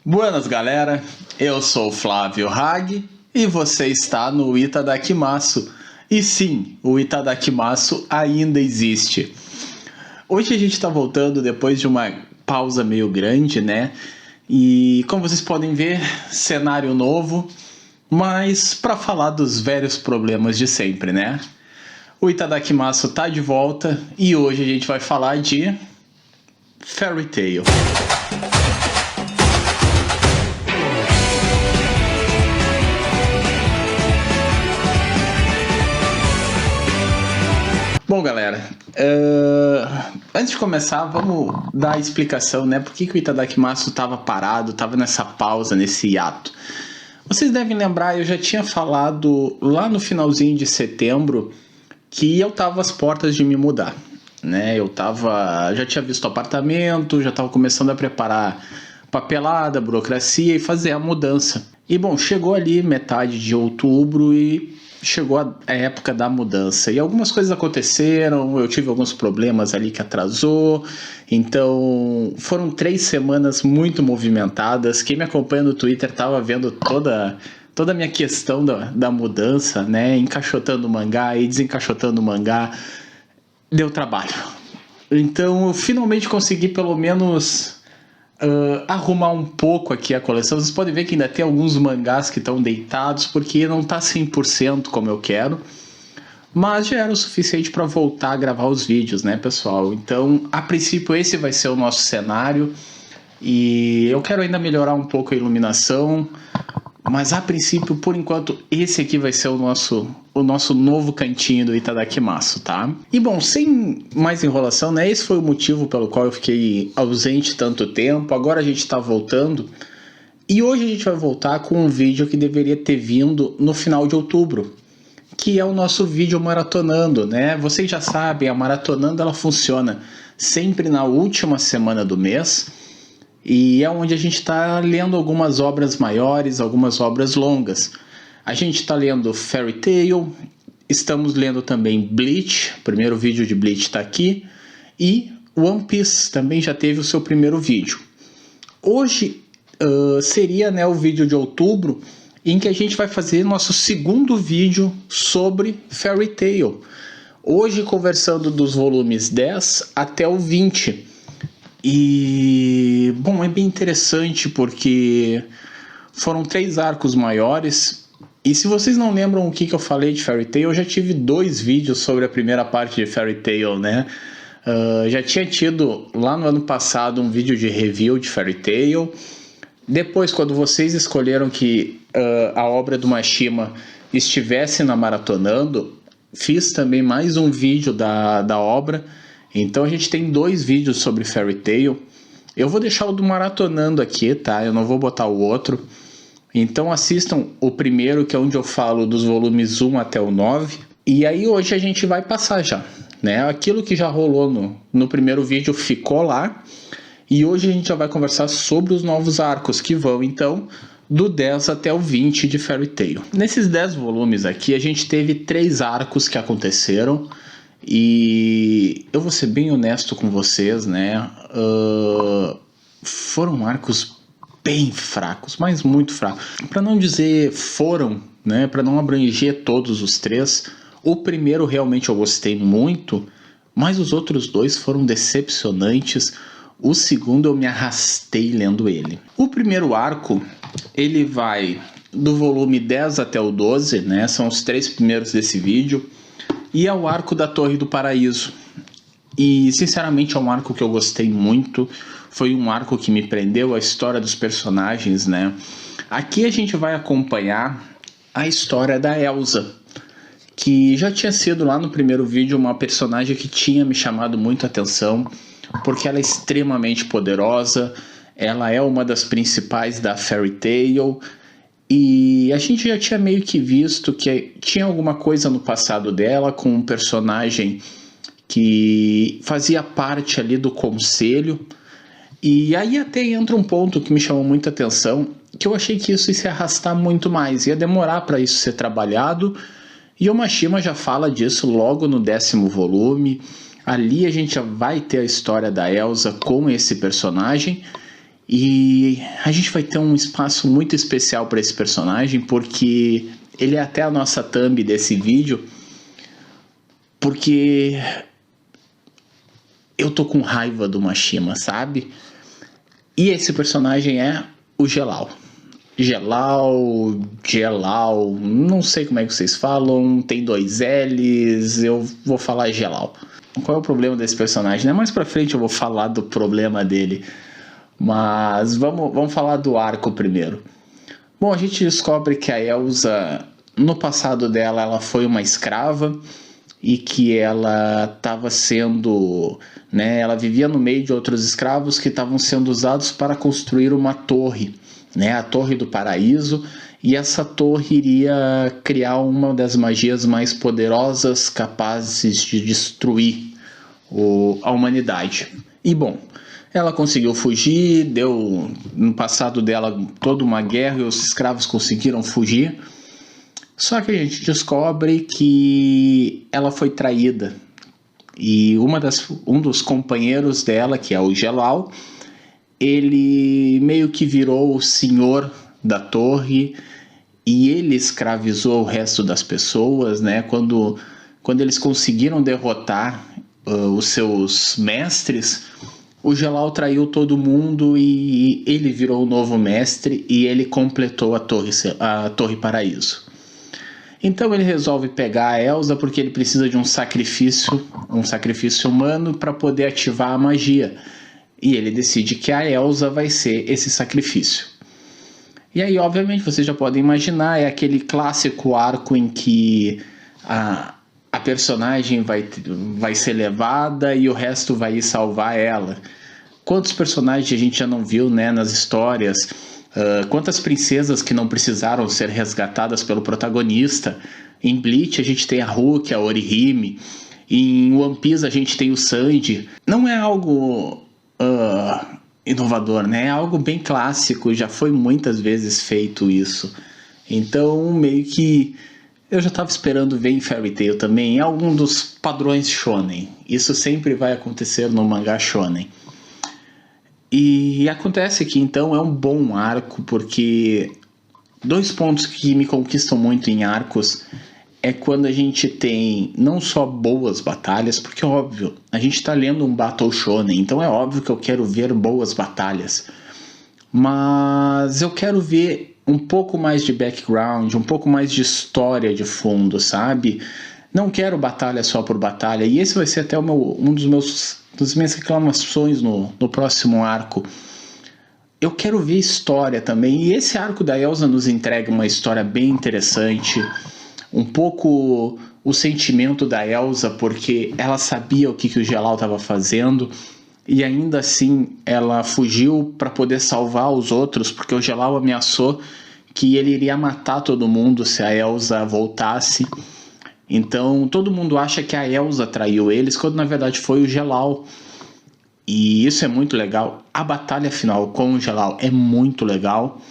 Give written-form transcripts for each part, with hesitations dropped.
Buenas galera, eu sou o Flávio Hag e você está no Itadakimasu. E sim, o Itadakimasu ainda existe. Hoje a gente está voltando depois de uma pausa meio grande, né? E como vocês podem ver, cenário novo, mas para falar dos velhos problemas de sempre, né? O Itadakimasu tá de volta e hoje a gente vai falar de Fairy Tail. Bom, galera, antes de começar, vamos dar a explicação, né? Por que o Itadakimasu estava parado, estava nessa pausa, nesse hiato. Vocês devem lembrar, eu já tinha falado lá no finalzinho de setembro que eu estava às portas de me mudar, né? Já tinha visto o apartamento, já estava começando a preparar papelada, burocracia e fazer a mudança. E bom, chegou ali metade de outubro e chegou a época da mudança e algumas coisas aconteceram, eu tive alguns problemas ali que atrasou, então foram 3 semanas muito movimentadas. Quem me acompanha no Twitter estava vendo toda a minha questão da mudança, né, encaixotando o mangá e desencaixotando o mangá, deu trabalho. Então eu finalmente consegui pelo menos arrumar um pouco aqui a coleção. Vocês podem ver que ainda tem alguns mangás que estão deitados porque não está 100% como eu quero, mas já era o suficiente para voltar a gravar os vídeos, né, pessoal? Então, a princípio esse vai ser o nosso cenário e eu quero ainda melhorar um pouco a iluminação, mas a princípio, por enquanto, esse aqui vai ser o nosso novo cantinho do Itadakimasu, tá? E bom, sem mais enrolação, né? Esse foi o motivo pelo qual eu fiquei ausente tanto tempo. Agora a gente tá voltando. E hoje a gente vai voltar com um vídeo que deveria ter vindo no final de outubro, que é o nosso vídeo maratonando, né? Vocês já sabem, a maratonando ela funciona sempre na última semana do mês. E é onde a gente está lendo algumas obras maiores, algumas obras longas. A gente está lendo Fairy Tail, estamos lendo também Bleach, o primeiro vídeo de Bleach está aqui, e One Piece também já teve o seu primeiro vídeo. Hoje seria, né, o vídeo de outubro, em que a gente vai fazer nosso segundo vídeo sobre Fairy Tail. Hoje conversando dos volumes 10 até o 20. E, bom, é bem interessante porque foram 3 arcos maiores. E se vocês não lembram o que eu falei de Fairy Tail, eu já tive 2 vídeos sobre a primeira parte de Fairy Tail, né? Já tinha tido lá no ano passado um vídeo de review de Fairy Tail. Depois, quando vocês escolheram que a obra do Mashima estivesse na Maratonando, fiz também mais um vídeo da obra. Então a gente tem 2 vídeos sobre Fairy Tail. Eu vou deixar o do Maratonando aqui, tá? Eu não vou botar o outro. Então assistam o primeiro, que é onde eu falo dos volumes 1 até o 9. E aí hoje a gente vai passar já, né? Aquilo que já rolou no primeiro vídeo ficou lá. E hoje a gente já vai conversar sobre os novos arcos que vão, então, do 10 até o 20 de Fairy Tail. Nesses 10 volumes aqui a gente teve 3 arcos que aconteceram. E eu vou ser bem honesto com vocês, né? Foram arcos bem fracos, mas muito fracos. Para não dizer foram, né? Para não abranger todos os 3. O primeiro realmente eu gostei muito, mas os outros 2 foram decepcionantes. O segundo eu me arrastei lendo ele. O primeiro arco, ele vai do volume 10 até o 12, né? São os 3 primeiros desse vídeo. E é o arco da Torre do Paraíso. E sinceramente é um arco que eu gostei muito. Foi um arco que me prendeu, a história dos personagens, né? Aqui a gente vai acompanhar a história da Elsa, que já tinha sido lá no primeiro vídeo uma personagem que tinha me chamado muito a atenção, porque ela é extremamente poderosa, ela é uma das principais da Fairy Tail. E a gente já tinha meio que visto que tinha alguma coisa no passado dela com um personagem que fazia parte ali do conselho. E aí até entra um ponto que me chamou muita atenção, que eu achei que isso ia se arrastar muito mais, ia demorar para isso ser trabalhado. E o Mashima já fala disso logo no 10º volume. Ali a gente já vai ter a história da Elsa com esse personagem. E a gente vai ter um espaço muito especial para esse personagem, porque ele é até a nossa thumb desse vídeo, porque eu tô com raiva do Mashima, sabe? E esse personagem é o Gelal. Gelal, não sei como é que vocês falam, tem 2 L's, eu vou falar Gelal. Qual é o problema desse personagem, né? Mais pra frente eu vou falar do problema dele, mas vamos falar do arco primeiro. Bom, a gente descobre que a Elsa, no passado dela, ela foi uma escrava e que ela estava sendo, né, ela vivia no meio de outros escravos que estavam sendo usados para construir uma torre, né, a Torre do Paraíso, e essa torre iria criar uma das magias mais poderosas capazes de destruir a humanidade. E bom, ela conseguiu fugir, deu no passado dela toda uma guerra e os escravos conseguiram fugir. Só que a gente descobre que ela foi traída. E um dos companheiros dela, que é o Gelal, ele meio que virou o senhor da torre e ele escravizou o resto das pessoas, né? Quando eles conseguiram derrotar os seus mestres, o Gelal traiu todo mundo e ele virou o novo mestre e ele completou a Torre Paraíso. Então ele resolve pegar a Elsa porque ele precisa de um sacrifício humano para poder ativar a magia. E ele decide que a Elsa vai ser esse sacrifício. E aí, obviamente, vocês já podem imaginar, é aquele clássico arco em que a personagem vai ser levada e o resto vai ir salvar ela. Quantos personagens a gente já não viu, né, nas histórias? Quantas princesas que não precisaram ser resgatadas pelo protagonista? Em Bleach a gente tem a Rukia, a Orihime. Em One Piece a gente tem o Sanji. Não é algo inovador, né? É algo bem clássico, já foi muitas vezes feito isso. Então meio que eu já estava esperando ver em Fairy Tail também, é algum dos padrões shonen. Isso sempre vai acontecer no mangá shonen. E acontece que então é um bom arco, porque 2 pontos que me conquistam muito em arcos é quando a gente tem não só boas batalhas, porque óbvio, a gente está lendo um Battle Shonen, então é óbvio que eu quero ver boas batalhas, mas eu quero ver um pouco mais de background, um pouco mais de história de fundo, sabe? Não quero batalha só por batalha, e esse vai ser até das minhas reclamações no próximo arco. Eu quero ver história também, e esse arco da Elsa nos entrega uma história bem interessante, um pouco o sentimento da Elsa, porque ela sabia o que o Gelal estava fazendo, e ainda assim ela fugiu para poder salvar os outros, porque o Gelal ameaçou que ele iria matar todo mundo se a Elsa voltasse. Então todo mundo acha que a Elsa traiu eles, quando na verdade foi o Gelal. E isso é muito legal. A batalha final com o Gelal é muito legal.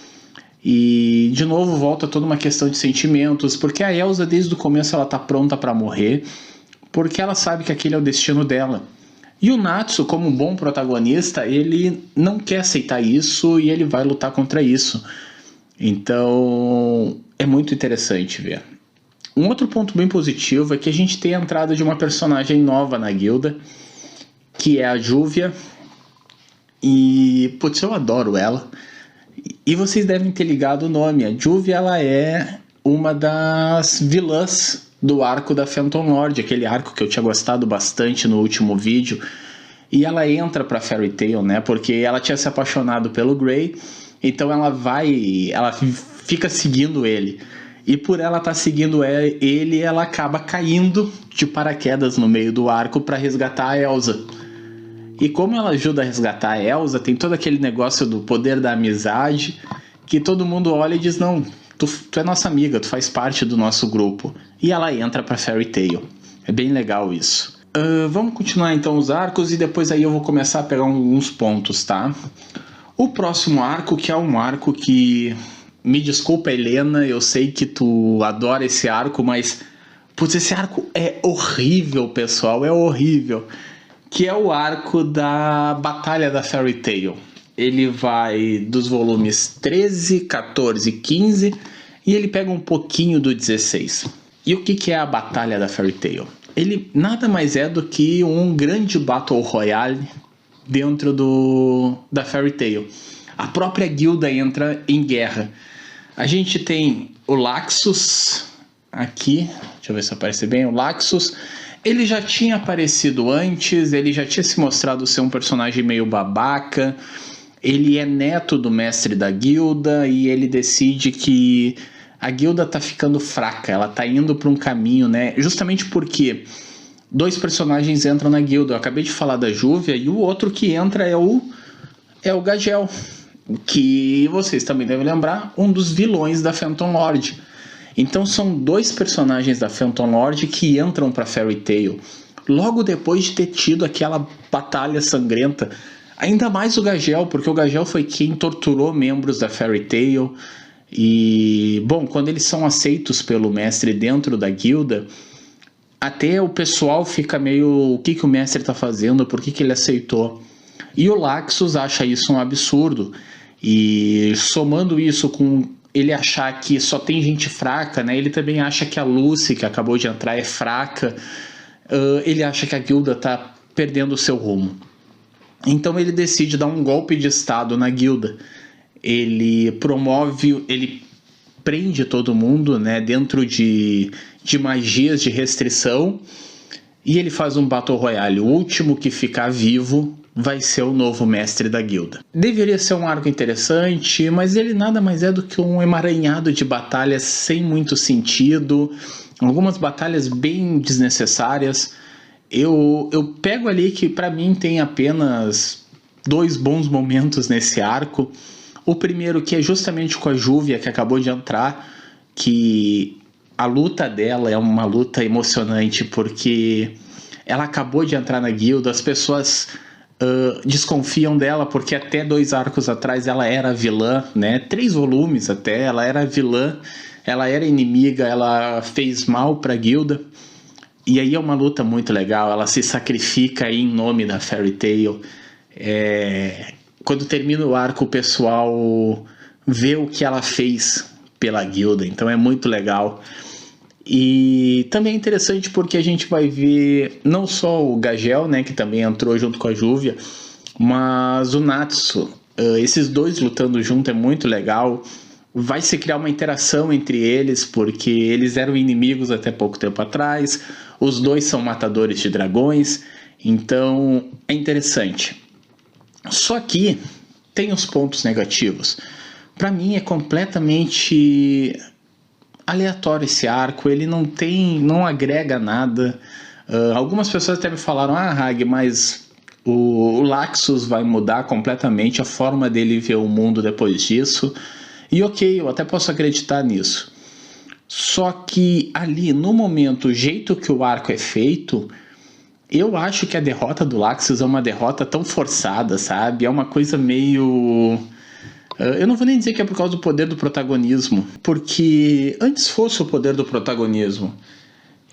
E de novo volta toda uma questão de sentimentos, porque a Elsa desde o começo ela tá pronta para morrer, porque ela sabe que aquele é o destino dela. E o Natsu, como um bom protagonista, ele não quer aceitar isso e ele vai lutar contra isso. Então é muito interessante ver. Um outro ponto bem positivo é que a gente tem a entrada de uma personagem nova na guilda, que é a Júvia. E, putz, eu adoro ela. E vocês devem ter ligado o nome. A Júvia, ela é uma das vilãs do arco da Phantom Lord, aquele arco que eu tinha gostado bastante no último vídeo. E ela entra pra Fairy Tail, né? Porque ela tinha se apaixonado pelo Grey, então ela fica seguindo ele. E por ela estar seguindo ele, ela acaba caindo de paraquedas no meio do arco para resgatar a Elsa. E como ela ajuda a resgatar a Elsa, tem todo aquele negócio do poder da amizade, que todo mundo olha e diz, não, tu é nossa amiga, tu faz parte do nosso grupo. E ela entra pra Fairy Tail. É bem legal isso. Vamos continuar então os arcos e depois aí eu vou começar a pegar alguns pontos, tá? O próximo arco, que é um arco que... Me desculpa, Helena, eu sei que tu adora esse arco, mas... Putz, esse arco é horrível, pessoal, é horrível. Que é o arco da Batalha da Fairy Tail. ele vai dos volumes 13, 14, 15 e ele pega um pouquinho do 16. E o que é a Batalha da Fairy Tail? Ele nada mais é do que um grande Battle Royale dentro da Fairy Tail. A própria guilda entra em guerra. A gente tem o Laxus aqui, deixa eu ver se aparece bem, o Laxus. Ele já tinha aparecido antes, ele já tinha se mostrado ser um personagem meio babaca. Ele é neto do mestre da guilda e ele decide que a guilda tá ficando fraca, ela tá indo para um caminho, né? Justamente porque dois personagens entram na guilda. Eu acabei de falar da Júvia e o outro que entra é o Gagel, que vocês também devem lembrar, um dos vilões da Phantom Lord. Então são dois personagens da Phantom Lord que entram para Fairy Tail logo depois de ter tido aquela batalha sangrenta. Ainda mais o Gagel, porque o Gagel foi quem torturou membros da Fairy Tail. E, bom, quando eles são aceitos pelo mestre dentro da guilda, até o pessoal fica meio... O que o mestre está fazendo? Por que ele aceitou? E o Laxus acha isso um absurdo. E somando isso com ele achar que só tem gente fraca, né? Ele também acha que a Lucy, que acabou de entrar, é fraca. Ele acha que a guilda está perdendo o seu rumo. Então ele decide dar um golpe de estado na guilda. Ele prende todo mundo, né, dentro de magias de restrição, e ele faz um Battle Royale. O último que ficar vivo vai ser o novo mestre da guilda. Deveria ser um arco interessante, mas ele nada mais é do que um emaranhado de batalhas sem muito sentido, algumas batalhas bem desnecessárias. Eu pego ali que para mim tem apenas 2 bons momentos nesse arco. O primeiro, que é justamente com a Júvia, que acabou de entrar, que a luta dela é uma luta emocionante, porque ela acabou de entrar na guilda, as pessoas desconfiam dela, porque até 2 arcos atrás ela era vilã, né? 3 volumes até, ela era vilã, ela era inimiga, ela fez mal para a guilda. E aí é uma luta muito legal, ela se sacrifica em nome da Fairy Tail. Quando termina o arco, o pessoal vê o que ela fez pela guilda, então é muito legal. E também é interessante porque a gente vai ver não só o Gagel, né, que também entrou junto com a Júvia, mas o Natsu. Esses dois lutando junto é muito legal. Vai se criar uma interação entre eles, porque eles eram inimigos até pouco tempo atrás. Os dois são matadores de dragões, então é interessante. Só que tem os pontos negativos. Para mim é completamente aleatório esse arco, ele não agrega nada. Algumas pessoas até me falaram, Hag, mas o Laxus vai mudar completamente a forma dele ver o mundo depois disso. E ok, eu até posso acreditar nisso. Só que ali, no momento, o jeito que o arco é feito, eu acho que a derrota do Laxus é uma derrota tão forçada, sabe? É uma coisa meio... Eu não vou nem dizer que é por causa do poder do protagonismo, porque antes fosse o poder do protagonismo,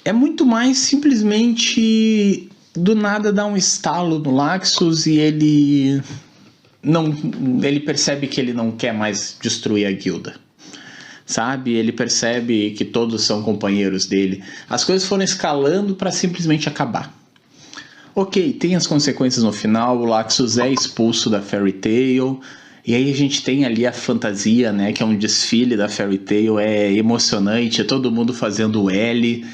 é muito mais simplesmente do nada dar um estalo no Laxus e ele percebe que ele não quer mais destruir a guilda, sabe? Ele percebe que todos são companheiros dele. As coisas foram escalando para simplesmente acabar. Ok, tem as consequências no final, o Laxus é expulso da Fairy Tail. E aí a gente tem ali a fantasia, né, que é um desfile da Fairy Tail, é emocionante, é todo mundo fazendo o L,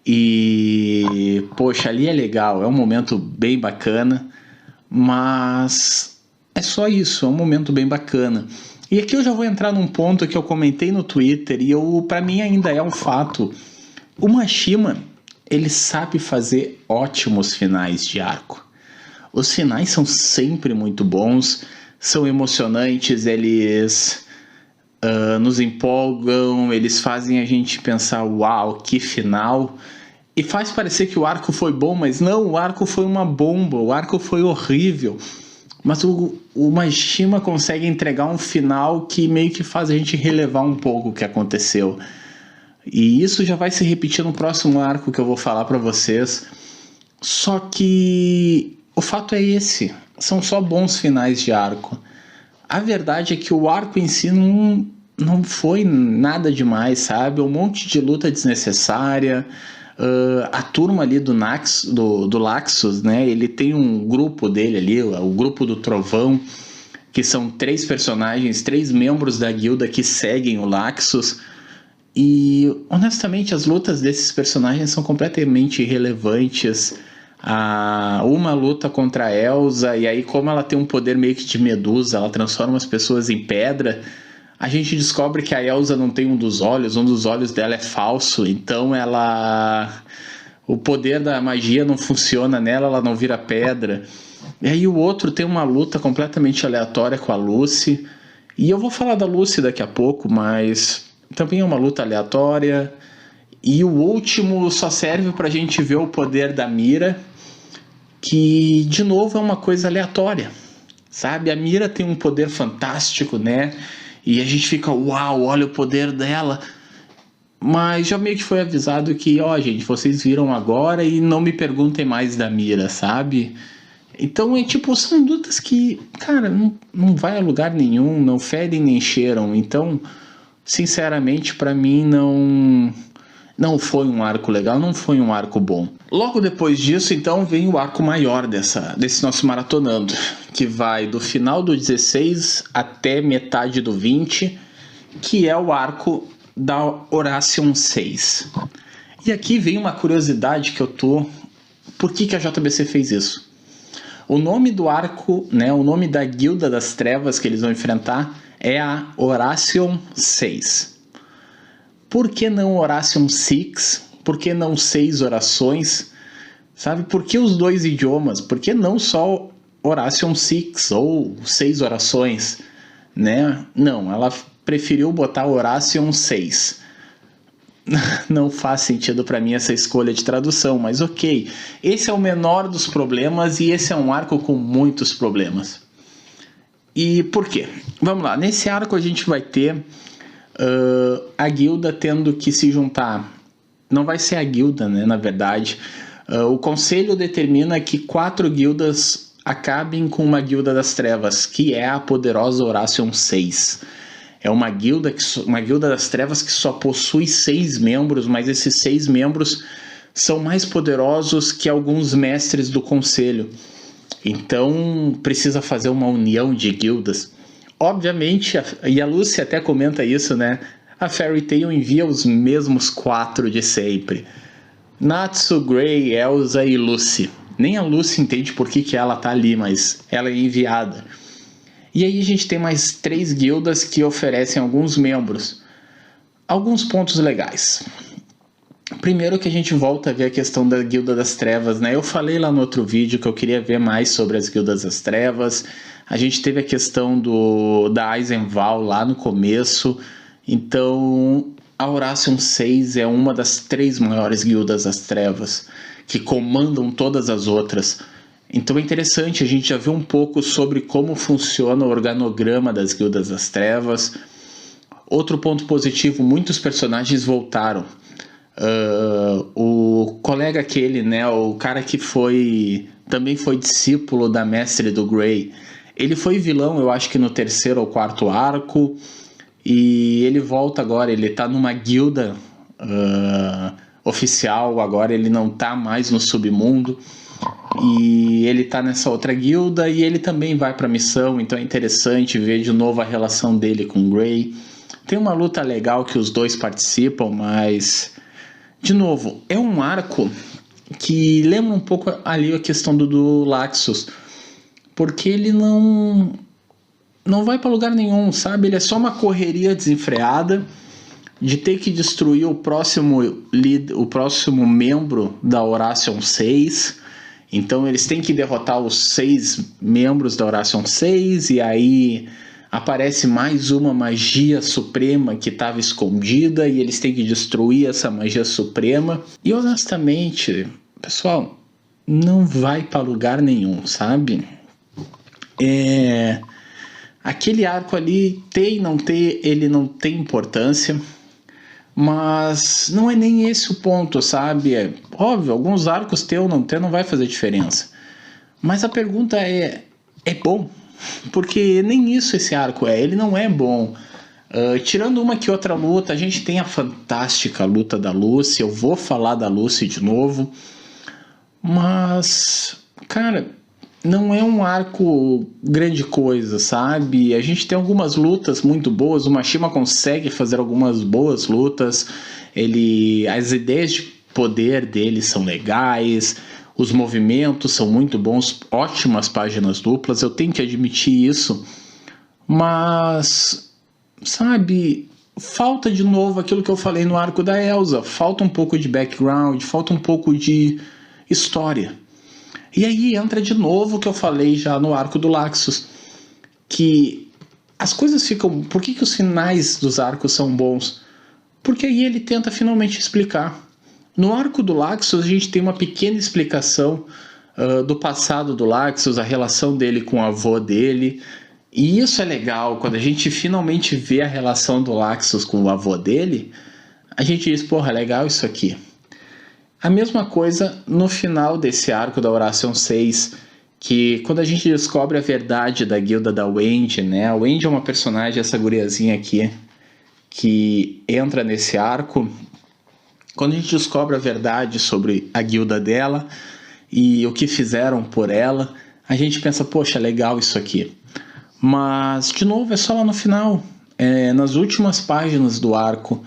e poxa, ali é legal, é um momento bem bacana, mas é só isso, é um momento bem bacana. E aqui eu já vou entrar num ponto que eu comentei no Twitter, e para mim ainda é um fato. O Mashima, ele sabe fazer ótimos finais de arco. Os finais são sempre muito bons, são emocionantes, eles nos empolgam, eles fazem a gente pensar, uau, que final, e faz parecer que o arco foi bom, mas não, o arco foi uma bomba, o arco foi horrível, mas o Mashima consegue entregar um final que meio que faz a gente relevar um pouco o que aconteceu, e isso já vai se repetir no próximo arco que eu vou falar para vocês. Só que o fato é esse, são só bons finais de arco. A verdade é que o arco em si não foi nada demais, sabe? Um monte de luta desnecessária. A turma ali do Laxus, né? Ele tem um grupo dele ali, o grupo do Trovão, que são 3 personagens, 3 membros da guilda que seguem o Laxus. E, honestamente, as lutas desses personagens são completamente irrelevantes. Uma luta contra a Elsa, e aí como ela tem um poder meio que de medusa, ela transforma as pessoas em pedra, a gente descobre que a Elsa não tem um dos olhos dela é falso, então o poder da magia não funciona nela, ela não vira pedra. E aí o outro tem uma luta completamente aleatória com a Lucy, e eu vou falar da Lucy daqui a pouco, mas também é uma luta aleatória. E o último só serve pra gente ver o poder da Mira, que de novo é uma coisa aleatória, sabe? A Mira tem um poder fantástico, né? E a gente fica, uau, olha o poder dela. Mas já meio que foi avisado que, gente, vocês viram agora e não me perguntem mais da Mira, sabe? Então são lutas que, cara, não vai a lugar nenhum, não fedem nem cheiram. Então, sinceramente, pra mim não foi um arco legal, não foi um arco bom. Logo depois disso, então, vem o arco maior desse nosso maratonando, que vai do final do 16 até metade do 20, que é o arco da Horation 6. E aqui vem uma curiosidade que eu tô... Por que a JBC fez isso? O nome do arco, né, o nome da Guilda das Trevas que eles vão enfrentar é a Horation 6. Por que não Horation 6? Por que não 6 orações? Sabe? Por que os 2 idiomas? Por que não só Horation 6 ou 6 orações? Né? Não, ela preferiu botar Horation 6. Não faz sentido para mim essa escolha de tradução, mas ok. Esse é o menor dos problemas e esse é um arco com muitos problemas. E por quê? Vamos lá, nesse arco a gente vai ter a guilda tendo que se juntar. Não vai ser a guilda, né, na verdade. O conselho determina que 4 guildas acabem com uma guilda das trevas, que é a poderosa Horation 6. É uma guilda das trevas que só possui 6 membros, mas esses 6 membros são mais poderosos que alguns mestres do conselho. Então precisa fazer uma união de guildas. Obviamente, e a Lucy até comenta isso, né? A Fairy Tail envia os mesmos 4 de sempre. Natsu, Grey, Elsa e Lucy. Nem a Lucy entende por que ela tá ali, mas ela é enviada. E aí a gente tem mais 3 guildas que oferecem alguns membros. Alguns pontos legais. Primeiro que a gente volta a ver a questão da Guilda das Trevas, né? Eu falei lá no outro vídeo que eu queria ver mais sobre as Guildas das Trevas. A gente teve a questão da Eisenval lá no começo. Então, a Horation 6 é uma das 3 maiores Guildas das Trevas, que comandam todas as outras. Então é interessante, a gente já viu um pouco sobre como funciona o organograma das Guildas das Trevas. Outro ponto positivo, muitos personagens voltaram. O colega aquele, né, o cara que também foi discípulo da mestre do Grey, ele foi vilão, eu acho que no 3º ou 4º arco, e ele volta agora, ele tá numa guilda oficial, agora ele não tá mais no submundo, e ele tá nessa outra guilda, e ele também vai pra missão, então é interessante ver de novo a relação dele com o Grey. Tem uma luta legal que os 2 participam, mas... De novo, é um arco que lembra um pouco ali a questão do Laxus, porque ele não vai para lugar nenhum, sabe? Ele é só uma correria desenfreada de ter que destruir o próximo membro da Horation 6. Então eles têm que derrotar os 6 membros da Horation 6 e aí aparece mais uma magia suprema que estava escondida e eles têm que destruir essa magia suprema. E honestamente, pessoal, não vai para lugar nenhum, sabe? Aquele arco ali, ter e não ter, ele não tem importância, mas não é nem esse o ponto, sabe? É óbvio, alguns arcos ter ou não ter não vai fazer diferença. Mas a pergunta é bom? porque nem isso esse arco ele não é bom. Tirando uma que outra luta, a gente tem a fantástica luta da Lucy, eu vou falar da Lucy de novo, mas, cara, não é um arco grande coisa, sabe? A gente tem algumas lutas muito boas, o Mashima consegue fazer algumas boas lutas, as ideias de poder dele são legais, os movimentos são muito bons, ótimas páginas duplas, eu tenho que admitir isso, mas, sabe, falta de novo aquilo que eu falei no arco da Elsa, falta um pouco de background, falta um pouco de história. E aí entra de novo o que eu falei já no arco do Laxus, que as coisas ficam... Por que os finais dos arcos são bons? Porque aí ele tenta finalmente explicar. No arco do Laxus a gente tem uma pequena explicação do passado do Laxus, a relação dele com o avô dele, e isso é legal. Quando a gente finalmente vê a relação do Laxus com o avô dele, a gente diz, porra, legal isso aqui. A mesma coisa no final desse arco da Horation 6, que quando a gente descobre a verdade da guilda da Wendy, né? A Wendy é uma personagem, essa guriazinha aqui, que entra nesse arco. Quando a gente descobre a verdade sobre a guilda dela e o que fizeram por ela, a gente pensa, poxa, legal isso aqui. Mas, de novo, é só lá no final, nas últimas páginas do arco.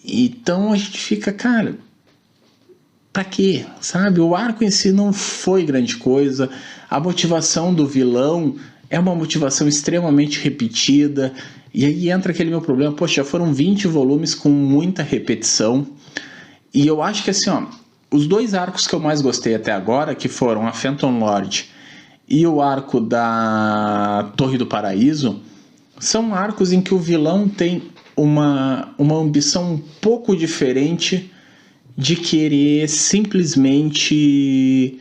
Então a gente fica, cara... Pra quê? Sabe? O arco em si não foi grande coisa. A motivação do vilão é uma motivação extremamente repetida. E aí entra aquele meu problema. Poxa, já foram 20 volumes com muita repetição. E eu acho que assim, ó, os dois arcos que eu mais gostei até agora, que foram a Phantom Lord e o arco da Torre do Paraíso, são arcos em que o vilão tem uma ambição um pouco diferente de querer simplesmente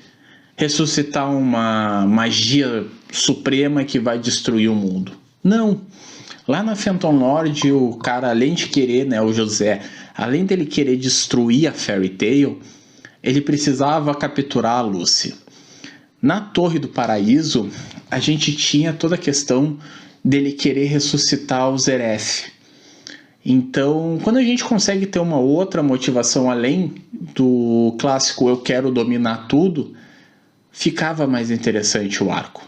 ressuscitar uma magia suprema que vai destruir o mundo. Não. Lá na Phantom Lord, o cara, além de querer, né, o José, além dele querer destruir a Fairy Tail, ele precisava capturar a Lucy. Na Torre do Paraíso, a gente tinha toda a questão dele querer ressuscitar o Zeref. Então, quando a gente consegue ter uma outra motivação além do clássico eu quero dominar tudo, ficava mais interessante o arco.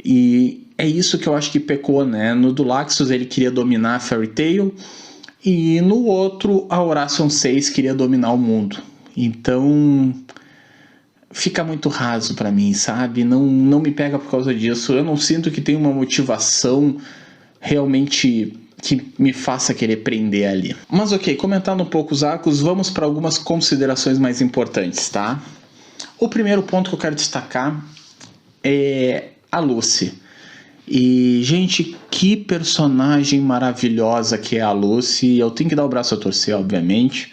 E é isso que eu acho que pecou, né? No do Laxus ele queria dominar a Fairy Tail e no outro a Horation 6 queria dominar o mundo. Então, fica muito raso pra mim, sabe? Não me pega por causa disso. Eu não sinto que tem uma motivação realmente que me faça querer prender ali. Mas ok, comentando um pouco os arcos, vamos para algumas considerações mais importantes, tá? O primeiro ponto que eu quero destacar é a Lucy. E, gente, que personagem maravilhosa que é a Lucy. Eu tenho que dar o braço a torcer, obviamente.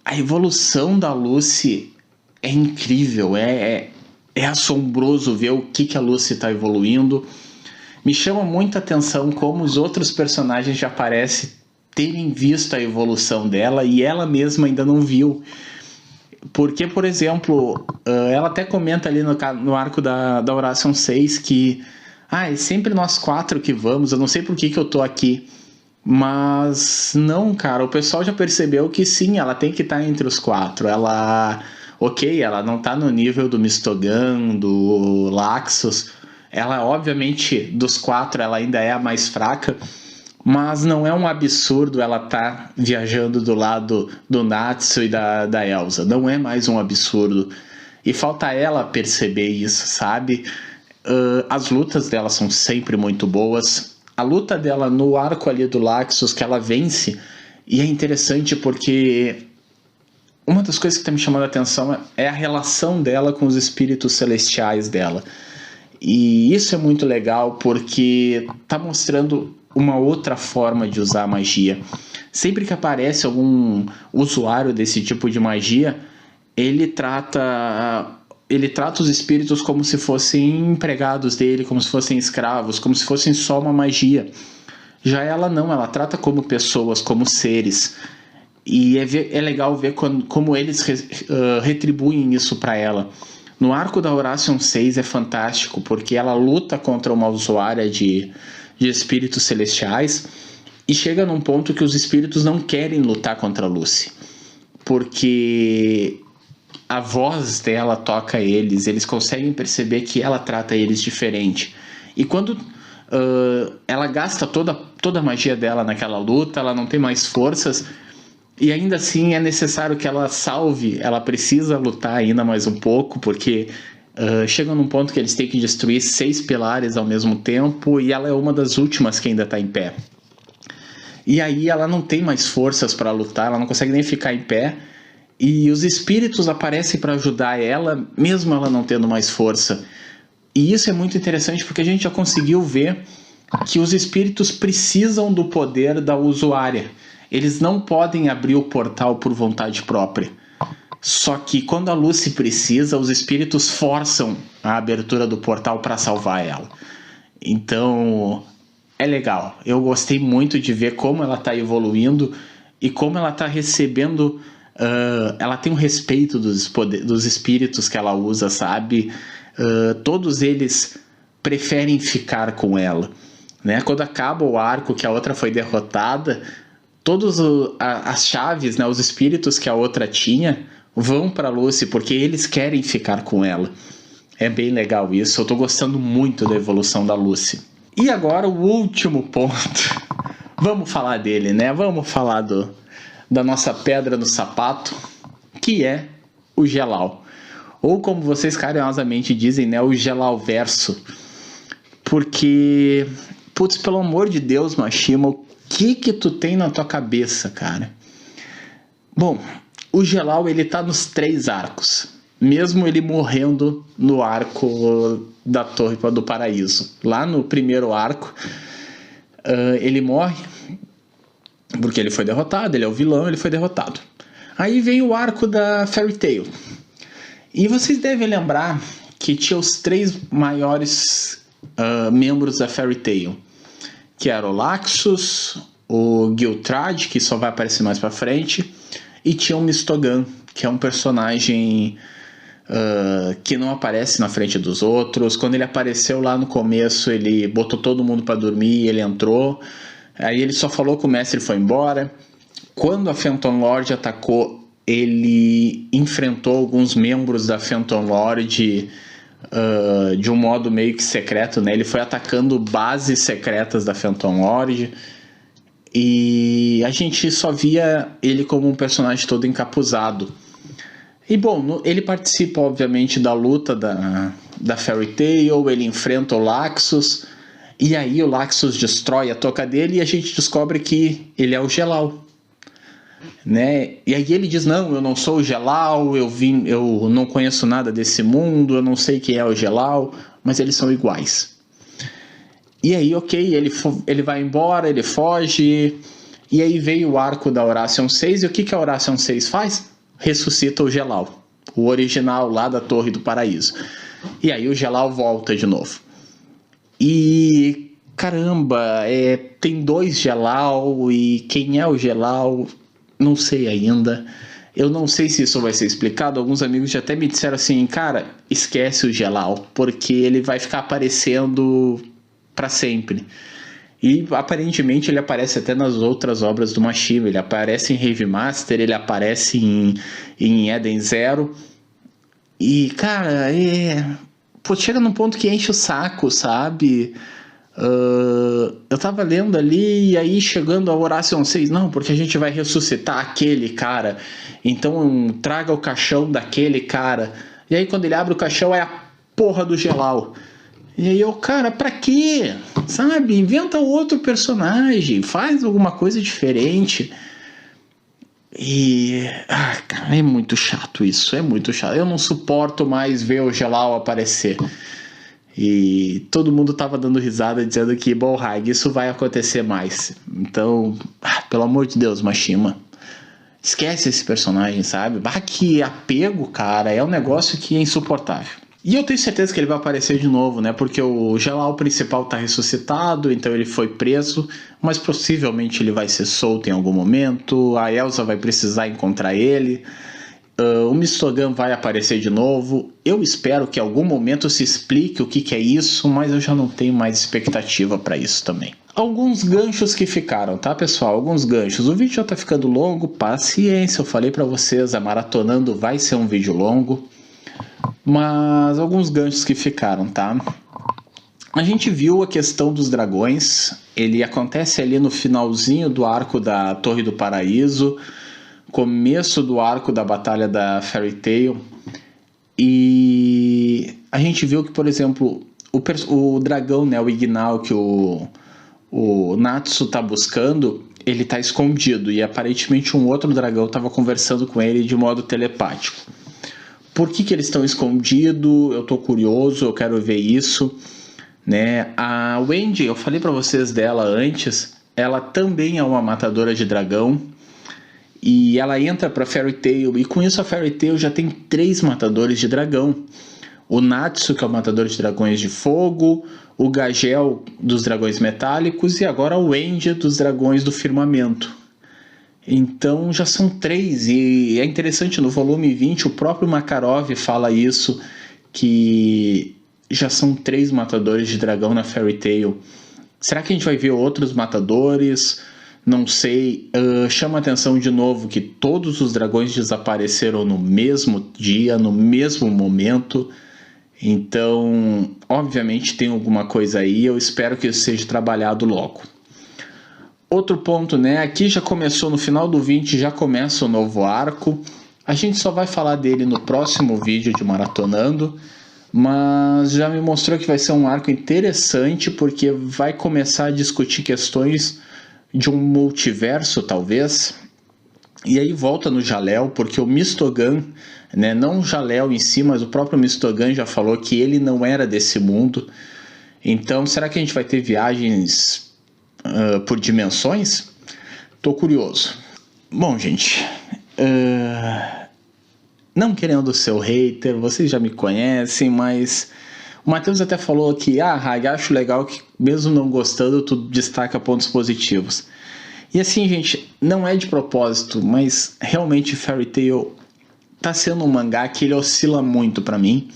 A evolução da Lucy é incrível, é assombroso ver o que a Lucy está evoluindo. Me chama muita atenção como os outros personagens já parecem terem visto a evolução dela e ela mesma ainda não viu. Porque, por exemplo, ela até comenta ali no arco da Horation 6 que é sempre nós 4 que vamos, eu não sei por que eu tô aqui. Mas não, cara, o pessoal já percebeu que sim, ela tem que estar entre os 4. Ela não tá no nível do Mistogan, do Laxus. Ela, obviamente, dos 4, ela ainda é a mais fraca, mas não é um absurdo ela tá viajando do lado do Natsu e da Elsa. Não é mais um absurdo. E falta ela perceber isso, sabe? As lutas dela são sempre muito boas. A luta dela no arco ali do Laxus, que ela vence, e é interessante porque uma das coisas que está me chamando a atenção é a relação dela com os espíritos celestiais dela. E isso é muito legal porque está mostrando uma outra forma de usar a magia. Sempre que aparece algum usuário desse tipo de magia, ele trata os espíritos como se fossem empregados dele, como se fossem escravos, como se fossem só uma magia. Já ela não, ela trata como pessoas, como seres. E é legal ver como eles retribuem isso para ela. No arco da Horation 6 é fantástico, porque ela luta contra uma usuária de espíritos celestiais e chega num ponto que os espíritos não querem lutar contra a Lucy, porque a voz dela toca eles conseguem perceber que ela trata eles diferente. E quando ela gasta toda a magia dela naquela luta, ela não tem mais forças, e ainda assim é necessário que ela salve, ela precisa lutar ainda mais um pouco, porque chega num ponto que eles têm que destruir 6 pilares ao mesmo tempo, e ela é uma das últimas que ainda está em pé. E aí ela não tem mais forças para lutar, ela não consegue nem ficar em pé, e os espíritos aparecem para ajudar ela, mesmo ela não tendo mais força. E isso é muito interessante porque a gente já conseguiu ver que os espíritos precisam do poder da usuária. Eles não podem abrir o portal por vontade própria. Só que quando a Lucy precisa, os espíritos forçam a abertura do portal para salvar ela. Então, é legal. Eu gostei muito de ver como ela está evoluindo e como ela está recebendo... ela tem um respeito dos espíritos que ela usa, sabe? Todos eles preferem ficar com ela, né? Quando acaba o arco que a outra foi derrotada, todas as chaves, né, os espíritos que a outra tinha vão para Lucy porque eles querem ficar com ela. É bem legal isso. Eu tô gostando muito da evolução da Lucy. E agora o último ponto. Vamos falar dele, né? Vamos falar da nossa pedra no sapato, que é o Gelal. Ou como vocês carinhosamente dizem, né, o Gelalverso. Porque, putz, pelo amor de Deus, Mashima, o que tu tem na tua cabeça, cara? Bom, o Gelal, ele tá nos 3 arcos. Mesmo ele morrendo no arco da Torre do Paraíso. Lá no primeiro arco, ele morre porque ele foi derrotado, ele é o vilão, ele foi derrotado. Aí vem o arco da Fairy Tail. E vocês devem lembrar que tinha os 3 maiores membros da Fairy Tail, que era o Laxus, o Giltrad, que só vai aparecer mais pra frente, e tinha o Mistogan, que é um personagem que não aparece na frente dos outros. Quando ele apareceu lá no começo, ele botou todo mundo pra dormir, ele entrou, aí ele só falou que o mestre foi embora. Quando a Phantom Lord atacou, ele enfrentou alguns membros da Phantom Lord de um modo meio que secreto, né? Ele foi atacando bases secretas da Phantom Lord e a gente só via ele como um personagem todo encapuzado. E bom, ele participa obviamente da luta da Fairy Tail, ele enfrenta o Laxus, e aí o Laxus destrói a touca dele e a gente descobre que ele é o Gelal, né? E aí ele diz: não, eu não sou o Gelal, eu não conheço nada desse mundo, eu não sei quem é o Gelal, mas eles são iguais. E aí, ok, ele vai embora, ele foge, e aí veio o arco da Horation 6, e o que a Horation 6 faz? Ressuscita o Gelal, o original lá da Torre do Paraíso. E aí o Gelal volta de novo. E caramba, tem 2 Gelal, e quem é o Gelal? Não sei ainda. Eu não sei se isso vai ser explicado. Alguns amigos já até me disseram assim: cara, esquece o Gelal, porque ele vai ficar aparecendo para sempre. E aparentemente ele aparece até nas outras obras do Mashima. Ele aparece em Rave Master, ele aparece em Eden Zero. E cara, pô, chega num ponto que enche o saco, sabe? Eu tava lendo ali, e aí chegando a Horation 6, não, porque a gente vai ressuscitar aquele cara, então traga o caixão daquele cara. E aí quando ele abre o caixão é a porra do Gelal. E aí cara, pra quê? Sabe? Inventa outro personagem, faz alguma coisa diferente. E cara, é muito chato isso, é muito chato. Eu não suporto mais ver o Gelal aparecer. E todo mundo tava dando risada dizendo que, bom, Hag, isso vai acontecer mais. Então, pelo amor de Deus, Mashima, esquece esse personagem, sabe? Que apego, cara, é um negócio que é insuportável. E eu tenho certeza que ele vai aparecer de novo, né? Porque o Gelal principal tá ressuscitado, então ele foi preso, mas possivelmente ele vai ser solto em algum momento, a Elsa vai precisar encontrar ele. O Mistogan vai aparecer de novo. Eu espero que em algum momento se explique o que é isso, mas eu já não tenho mais expectativa para isso também. Alguns ganchos que ficaram, tá, pessoal? Alguns ganchos. O vídeo já tá ficando longo, paciência. Eu falei para vocês, a Maratonando vai ser um vídeo longo. Mas alguns ganchos que ficaram, tá? A gente viu a questão dos dragões. Ele acontece ali no finalzinho do arco da Torre do Paraíso, começo do arco da Batalha da Fairy Tail. E a gente viu que, por exemplo, o dragão, né, o Ignal, que o Natsu tá buscando, ele tá escondido. E aparentemente um outro dragão estava conversando com ele de modo telepático. Por que eles estão escondidos? Eu tô curioso, eu quero ver isso, né? A Wendy, eu falei para vocês dela antes, ela também é uma matadora de dragão. E ela entra para Fairy Tail, e com isso a Fairy Tail já tem 3 matadores de dragão. O Natsu, que é o matador de dragões de fogo, o Gagel dos dragões metálicos, e agora o Wendy dos dragões do firmamento. Então já são 3, e é interessante, no volume 20 o próprio Makarov fala isso, que já são 3 matadores de dragão na Fairy Tail. Será que a gente vai ver outros matadores? Não sei. Chama atenção de novo que todos os dragões desapareceram no mesmo dia, no mesmo momento. Então, obviamente tem alguma coisa aí. Eu espero que isso seja trabalhado logo. Outro ponto, né? Aqui já começou, no final do 20 já começa o novo arco. A gente só vai falar dele no próximo vídeo de Maratonando. Mas já me mostrou que vai ser um arco interessante, porque vai começar a discutir questões de um multiverso, talvez. E aí volta no Jalel, porque o Mistogan, né, não o Jalel em si, mas o próprio Mistogan já falou que ele não era desse mundo. Então, será que a gente vai ter viagens por dimensões? Tô curioso. Bom, gente, não querendo ser o hater, vocês já me conhecem, mas o Matheus até falou que, Hag, acho legal que mesmo não gostando, tu destaca pontos positivos. E assim, gente, não é de propósito, mas realmente Fairy Tail tá sendo um mangá que ele oscila muito pra mim.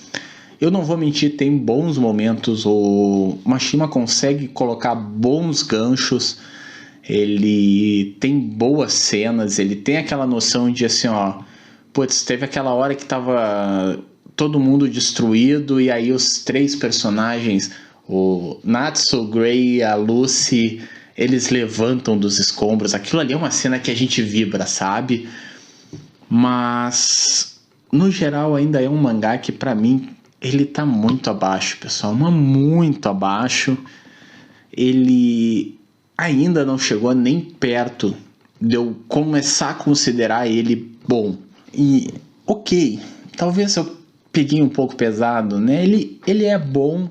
Eu não vou mentir, tem bons momentos, o Mashima consegue colocar bons ganchos, ele tem boas cenas, ele tem aquela noção de assim, ó, putz, teve aquela hora que tava todo mundo destruído e aí os 3 personagens, o Natsu, o Grey e a Lucy, eles levantam dos escombros. Aquilo ali é uma cena que a gente vibra, sabe? Mas no geral ainda é um mangá que pra mim ele tá muito abaixo, pessoal, muito abaixo. Ele ainda não chegou nem perto de eu começar a considerar ele bom. E ok, talvez eu peguei um pouco pesado, né? Ele é bom,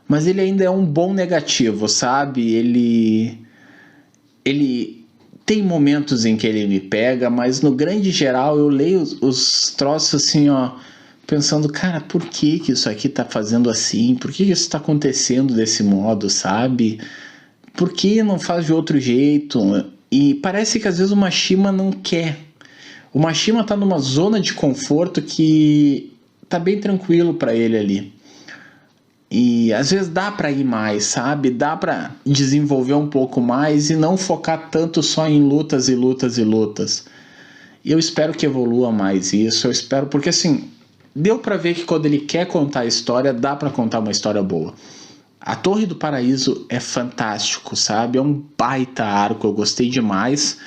mas ele ainda é um bom negativo, sabe? Ele tem momentos em que ele me pega, mas no grande geral eu leio os troços assim, ó, pensando, cara, por que isso aqui tá fazendo assim? Por que isso tá acontecendo desse modo, sabe? Por que não faz de outro jeito? E parece que às vezes o Mashima não quer. O Mashima tá numa zona de conforto que tá bem tranquilo para ele ali. E às vezes dá para ir mais, sabe? Dá para desenvolver um pouco mais e não focar tanto só em lutas e lutas e lutas. E eu espero que evolua mais isso. Eu espero, porque assim, deu para ver que quando ele quer contar a história, dá para contar uma história boa. A Torre do Paraíso é fantástico, sabe? É um baita arco, eu gostei demais.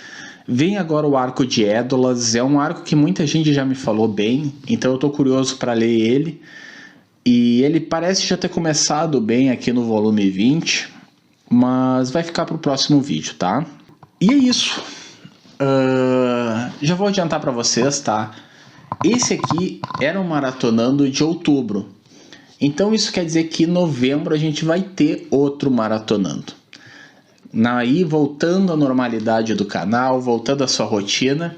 Vem agora o arco de Edolas, é um arco que muita gente já me falou bem, então eu tô curioso para ler ele. E ele parece já ter começado bem aqui no volume 20, mas vai ficar pro próximo vídeo, tá? E é isso. Já vou adiantar para vocês, tá? Esse aqui era um Maratonando de outubro. Então isso quer dizer que em novembro a gente vai ter outro Maratonando. Aí, voltando à normalidade do canal, voltando à sua rotina,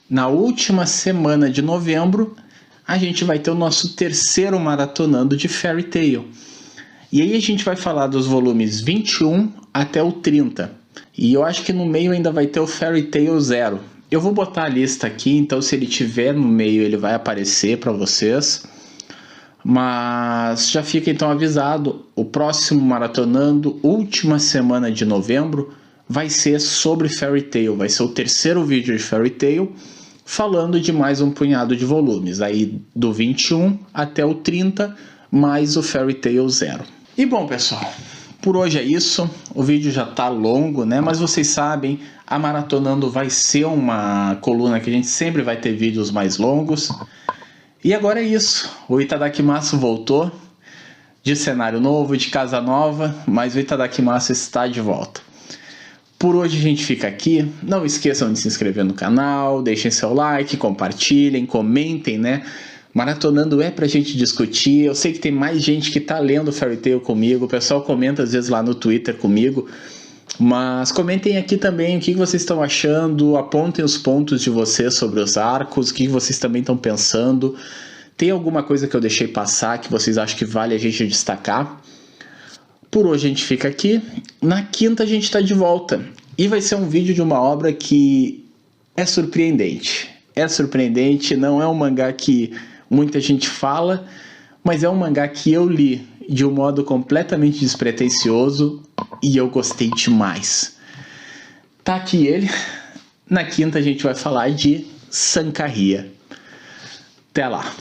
na última semana de novembro, a gente vai ter o nosso terceiro Maratonando de Fairy Tail. E aí a gente vai falar dos volumes 21 até o 30. E eu acho que no meio ainda vai ter o Fairy Tail 0. Eu vou botar a lista aqui, então se ele tiver no meio ele vai aparecer para vocês. Mas já fica então avisado, o próximo Maratonando, última semana de novembro, vai ser sobre Fairy Tail. Vai ser o terceiro vídeo de Fairy Tail, falando de mais um punhado de volumes, aí do 21 até o 30, mais o Fairy Tail 0. E bom, pessoal, por hoje é isso. O vídeo já tá longo, né? Mas vocês sabem, a Maratonando vai ser uma coluna que a gente sempre vai ter vídeos mais longos. E agora é isso. O Itadakimasu voltou, de cenário novo, de casa nova, mas o Itadakimasu está de volta. Por hoje a gente fica aqui. Não esqueçam de se inscrever no canal, deixem seu like, compartilhem, comentem, né? Maratonando é pra gente discutir. Eu sei que tem mais gente que tá lendo Fairy Tail comigo. O pessoal comenta às vezes lá no Twitter comigo. Mas comentem aqui também o que vocês estão achando. Apontem os pontos de vocês sobre os arcos. O que vocês também estão pensando. Tem alguma coisa que eu deixei passar que vocês acham que vale a gente destacar? Por hoje a gente fica aqui. Na quinta a gente está de volta. E vai ser um vídeo de uma obra que é surpreendente. É surpreendente, não é um mangá que muita gente fala, mas é um mangá que eu li de um modo completamente despretensioso e eu gostei demais. Tá aqui ele. Na quinta a gente vai falar de Sankaria. Até lá.